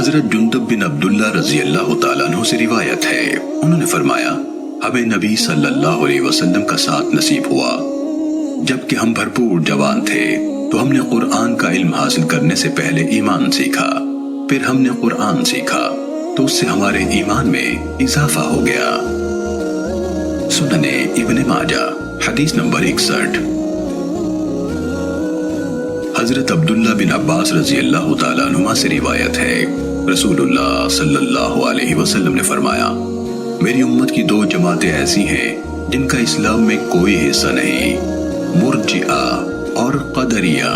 حضرت جندب بن عبداللہ رضی اللہ تعالیٰ عنہ سے روایت ہے، انہوں نے فرمایا ہمیں نبی صلی اللہ علیہ وسلم کا ساتھ نصیب ہوا جبکہ ہم بھرپور جوان تھے، تو ہم نے قرآن کا علم حاصل کرنے سے پہلے ایمان سیکھا، پھر ہم نے قرآن سیکھا تو اس سے ہمارے ایمان میں اضافہ ہو گیا۔ سنن ابن ماجہ حدیث نمبر 61۔ حضرت عبداللہ بن عباس رضی اللہ تعالیٰ عنہما سے روایت ہے، رسول اللہ صلی اللہ علیہ وسلم نے فرمایا میری امت کی دو جماعتیں ایسی ہیں جن کا اسلام میں کوئی حصہ نہیں، مرجئہ اور قدریہ۔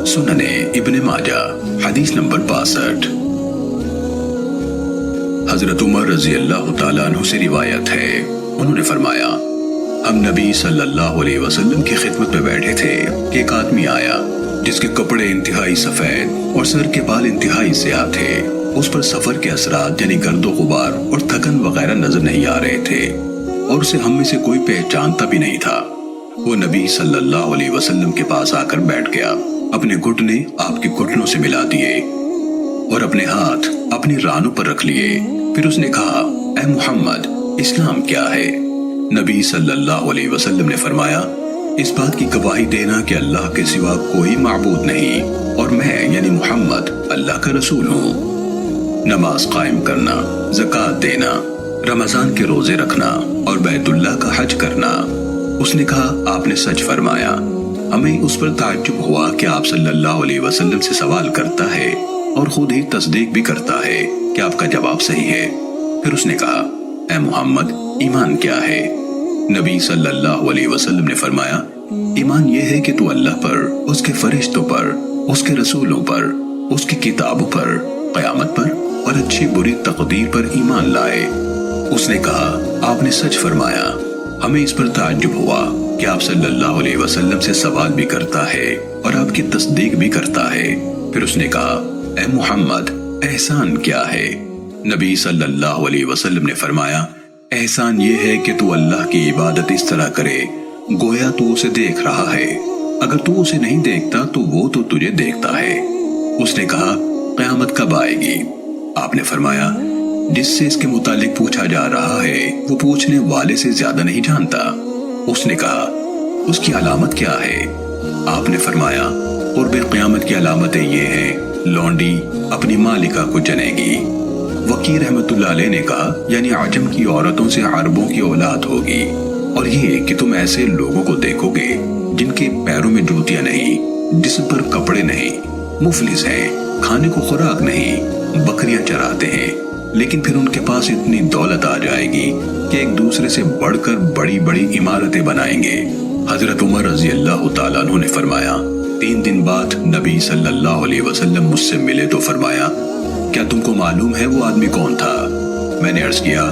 سنن ابن ماجہ حدیث نمبر 62۔ حضرت عمر رضی اللہ تعالیٰ عنہ سے روایت ہے، انہوں نے فرمایا ہم نبی صلی اللہ علیہ وسلم کی خدمت میں بیٹھے تھے کہ ایک آدمی آیا جس کے کپڑے انتہائی سفید اور سر کے بال انتہائی سیاہ تھے، اس پر سفر کے اثرات یعنی گرد و غبار اور تھکن وغیرہ نظر نہیں آ رہے تھے، اور اسے ہم میں سے کوئی پہچانتا بھی نہیں تھا۔ وہ نبی صلی اللہ علیہ وسلم کے پاس آ کر بیٹھ گیا، اپنے گھٹنے آپ کے گھٹنوں سے ملا دیے اور اپنے ہاتھ اپنی رانوں پر رکھ لیے، پھر اس نے کہا اے محمد اسلام کیا ہے؟ نبی صلی اللہ علیہ وسلم نے فرمایا اس بات کی گواہی دینا کہ اللہ کے سوا کوئی معبود نہیں اور میں یعنی محمد اللہ کا رسول ہوں، نماز قائم کرنا، زکوٰۃ دینا، رمضان کے روزے رکھنا اور بیت اللہ کا حج کرنا۔ اس نے کہا آپ نے سچ فرمایا۔ ہمیں اس پر تعجب ہوا کہ آپ صلی اللہ علیہ وسلم سے سوال کرتا ہے اور خود ہی تصدیق بھی کرتا ہے کہ آپ کا جواب صحیح ہے۔ پھر اس نے کہا اے محمد ایمان کیا ہے؟ نبی صلی اللہ علیہ وسلم نے فرمایا ایمان یہ ہے کہ تو اللہ پر، اس کے فرشتوں پر، اس کے رسولوں پر، اس کی کتابوں پر، قیامت پر اور اچھی بری تقدیر پر ایمان لائے۔ اس نے کہا آپ نے سچ فرمایا۔ ہمیں اس پر تعجب ہوا کہ آپ صلی اللہ علیہ وسلم سے سوال بھی کرتا ہے اور آپ کی تصدیق بھی کرتا ہے۔ پھر اس نے کہا اے محمد احسان کیا ہے؟ نبی صلی اللہ علیہ وسلم نے فرمایا احسان یہ ہے کہ تو اللہ کی عبادت اس طرح کرے گویا تو اسے دیکھ رہا ہے، اگر تو اسے نہیں دیکھتا تو وہ تو تجھے دیکھتا ہے۔ اس نے کہا قیامت کب آئے گی؟ آپ نے فرمایا جس سے اس کے متعلق پوچھا جا رہا ہے وہ پوچھنے والے سے زیادہ نہیں جانتا۔ اس نے کہا اس کی علامت کیا ہے؟ آپ نے فرمایا قرب قیامت کی علامتیں یہ ہیں لونڈی اپنی مالکہ کو جنے گی۔ وکیع رحمت اللہ علیہ نے کہا یعنی عجم کی عورتوں سے عربوں کی اولاد ہوگی، اور یہ کہ تم ایسے لوگوں کو دیکھو گے جن کے پیروں میں جوتیاں نہیں، جسم پر کپڑے نہیں، مفلس ہیں، کھانے کو خوراک نہیں، بکریاں چراتے ہیں، لیکن پھر ان کے پاس اتنی دولت آ جائے گی کہ ایک دوسرے سے بڑھ کر بڑی بڑی عمارتیں بنائیں گے۔ حضرت عمر رضی اللہ تعالیٰ عنہ نے فرمایا 3 دن بعد نبی صلی اللہ علیہ وسلم مجھ سے ملے تو فرمایا کیا تم کو معلوم ہے وہ آدمی کون تھا؟ میں نے عرض کیا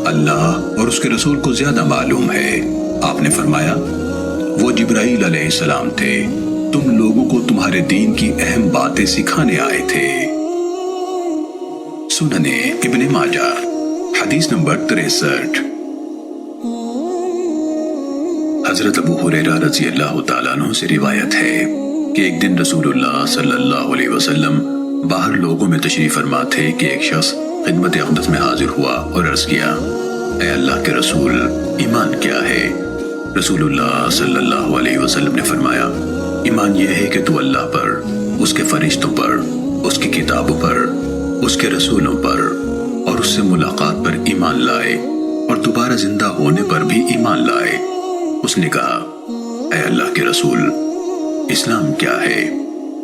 اللہ اور اس کے رسول کو زیادہ معلوم ہے۔ آپ نے فرمایا وہ جبرائیل علیہ السلام تھے، تم لوگوں کو تمہارے دین کی اہم باتیں سکھانے آئے تھے۔ سنن ابن ماجہ حدیث نمبر 63۔ حضرت ابو ہریرہ رضی اللہ تعالیٰ عنہ سے روایت ہے کہ ایک دن رسول اللہ صلی اللہ علیہ وسلم باہر لوگوں میں تشریف فرما تھے کہ ایک شخص خدمت اقدس میں حاضر ہوا اور عرض کیا اے اللہ کے رسول ایمان کیا ہے؟ رسول اللہ صلی اللہ علیہ وسلم نے فرمایا ایمان یہ ہے کہ تو اللہ پر، اس کے فرشتوں پر، اس کی کتابوں پر، اس کے رسولوں پر اور اس سے ملاقات پر ایمان لائے اور دوبارہ زندہ ہونے پر بھی ایمان لائے۔ اس نے کہا اے اللہ کے رسول اسلام کیا ہے؟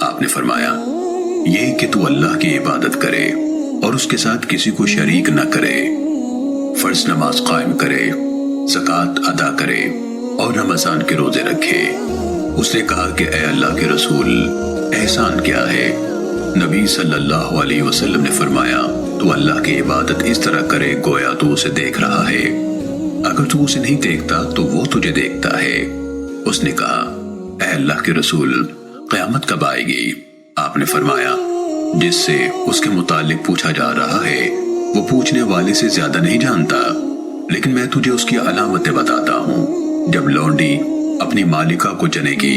آپ نے فرمایا یہ کہ تو اللہ کی عبادت کرے اور اس کے ساتھ کسی کو شریک نہ کرے، فرض نماز قائم کرے، زکوٰۃ ادا کرے اور رمضان کے روزے رکھے۔ اس نے کہا کہ اے اللہ کے رسول احسان کیا ہے؟ نبی صلی اللہ علیہ وسلم نے فرمایا تو اللہ کی عبادت اس طرح کرے گویا تو اسے دیکھ رہا ہے، اگر تو اسے نہیں دیکھتا تو وہ تجھے دیکھتا ہے۔ اس نے کہا اے اللہ کے رسول قیامت کب آئے گی؟ آپ نے فرمایا جس سے اس کے متعلق پوچھا جا رہا ہے وہ پوچھنے والے سے زیادہ نہیں جانتا، لیکن میں تجھے اس کی علامتیں بتاتا ہوں۔ جب لونڈی اپنی مالکہ کو جنے گی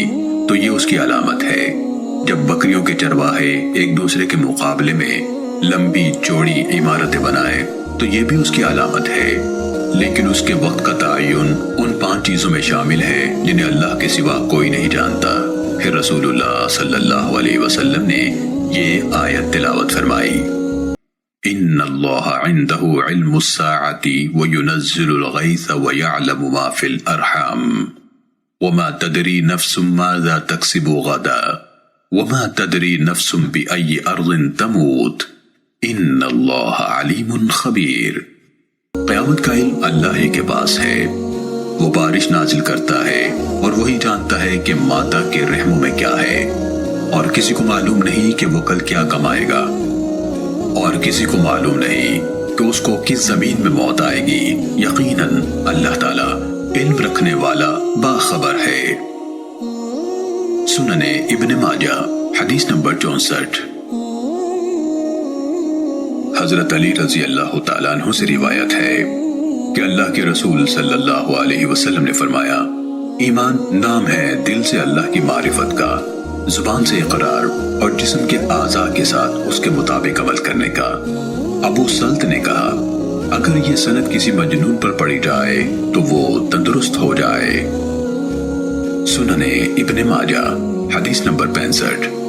تو یہ اس کی علامت ہے، جب بکریوں کے چرواہے ایک دوسرے کے مقابلے میں لمبی چوڑی عمارتیں بنائیں تو یہ بھی اس کی علامت ہے، لیکن اس کے وقت کا تعین ان 5 چیزوں میں شامل ہے جنہیں اللہ کے سوا کوئی نہیں جانتا۔ پھر رسول اللہ صلی اللہ علیہ وسلم نے یہ آیت تلاوت فرمائی، ان اللہ عنده علم الساعة وينزل الغیث ويعلم ما في الارحام وما تدری نفس ماذا تکسب غدا وما تدری نفس بأي ارض تموت ان اللہ علیم خبیر۔ قیامت کا علم اللہ ہی کے پاس ہے، وہ بارش نازل کرتا ہے اور وہی جانتا ہے کہ مادہ کے رحموں میں کیا ہے، اور کسی کو معلوم نہیں کہ وہ کل کیا کمائے گا، اور کسی کو معلوم نہیں کہ اس کو کس زمین میں موت آئے گی۔ یقیناً اللہ تعالیٰ علم رکھنے والا باخبر ہے۔ سنن ابن ماجہ حدیث نمبر 64۔ حضرت علی رضی اللہ تعالیٰ عنہ سے روایت ہے کہ اللہ کے رسول صلی اللہ علیہ وسلم نے فرمایا، ایمان نام ہے دل سے اللہ کی معرفت کا، زبان سے اقرار اور جسم کے اعضاء کے ساتھ اس کے مطابق عمل کرنے کا۔ ابو سلط نے کہا، اگر یہ سند کسی مجنون پر پڑی جائے تو وہ تندرست ہو جائے۔ سنن ابن ماجہ حدیث نمبر 65۔